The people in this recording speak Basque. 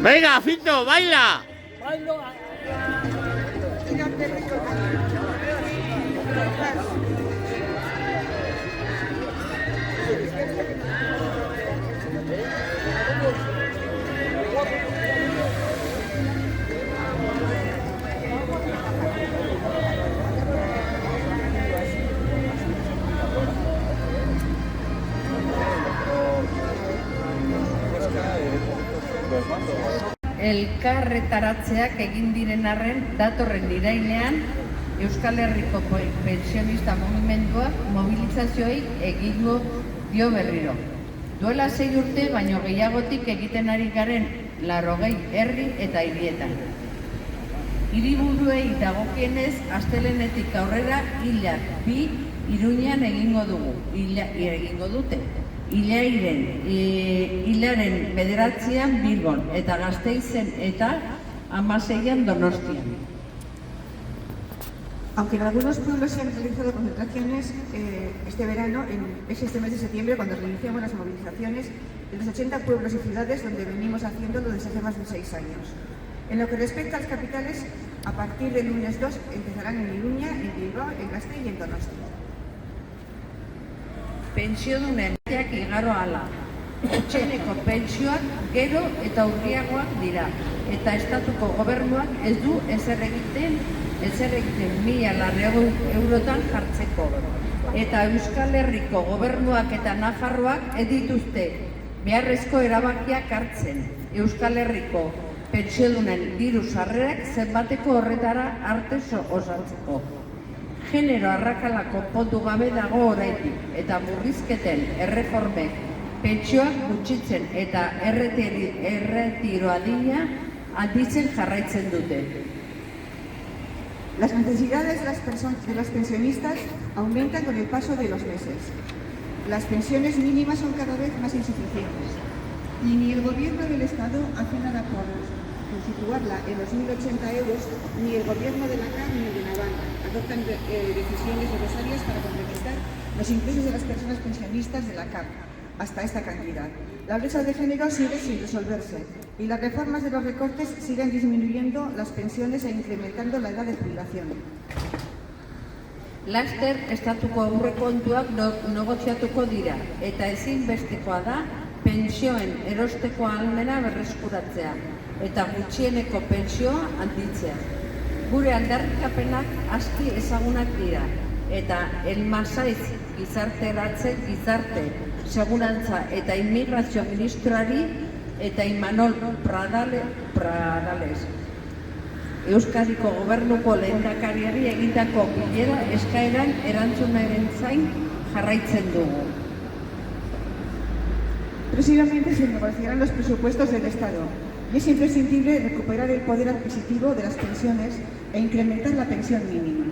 Venga, Fito, baila. Bailo. Elkarretaratzeak egin diren arren datorren irailean Euskal Herriko Pentsionista Mugimenduak mobilizazioei egingo dio berriro. Duela 6 urte baino gehiagotik egiten ari garen 80 herri eta hirietan. Hiriburuei dagokienez astelehenetik aurrera hilak 2 Iruñean egingo dute. Hilaren 9an Bilbon eta Gasteizen eta 16an Donostian. Aunque en algunos pueblos se han realizado concentraciones este verano, es este mes de septiembre cuando reiniciamos las movilizaciones en los 80 pueblos y ciudades donde venimos haciéndolo desde hace más de 6 años. En lo que respecta a las capitales, a partir del lunes 2 empezarán en Iruña, en Bilbao, en Gasteiz y en Donostia. Pentsiodunen igaro ala. Etxeneko pentsioak gero eta urriagoak dira. Eta estatuko gobernuak ez du ezer egiten 1.400 eurotan jartzeko. Eta Euskal Herriko gobernuak eta Nafarroak ez dituzte beharrezko erabakiak hartzen. Euskal Herriko pentsiodunen diru sarrerak zenbateko horretara arte osatzeko. Genero arrakalako konpondu gabe dago oraindik eta murrizketen erreformek pentsioak gutxitzen eta erretiro adina handitzen jarraitzen dute. Las necesidades de los pensionistas aumentan con el paso de los meses. Las pensiones mínimas son cada vez más insuficientes y ni el gobierno del Estado hace nada por situarla en los 1.080 euros, ni el gobierno de la CAR ni el de Navarra adoptan decisiones necesarias para complementar los ingresos de las personas pensionistas de la CAR hasta esta cantidad. La brecha de género sigue sin resolverse y las reformas de los recortes siguen disminuyendo las pensiones e incrementando la edad de jubilación. Laster estatuko aurrekontuak negoziatuko dira eta ezinbestekoa da pentsioen erosteko ahalmena berreskuratzea eta gutxieneko pentsioa handitzea. Gure aldarrikapenak aski ezagunak dira eta Elmasaiz gizarteratze gizarte, segurantza eta immigrazio ministroari eta Imanol Pradales Euskadiko gobernuko lehendakariari egindako bilera eskaeran erantzunaren zain jarraitzen dugu. Próximamente se negociarán los presupuestos del Estado y es imprescindible recuperar el poder adquisitivo de las pensiones e incrementar la pensión mínima.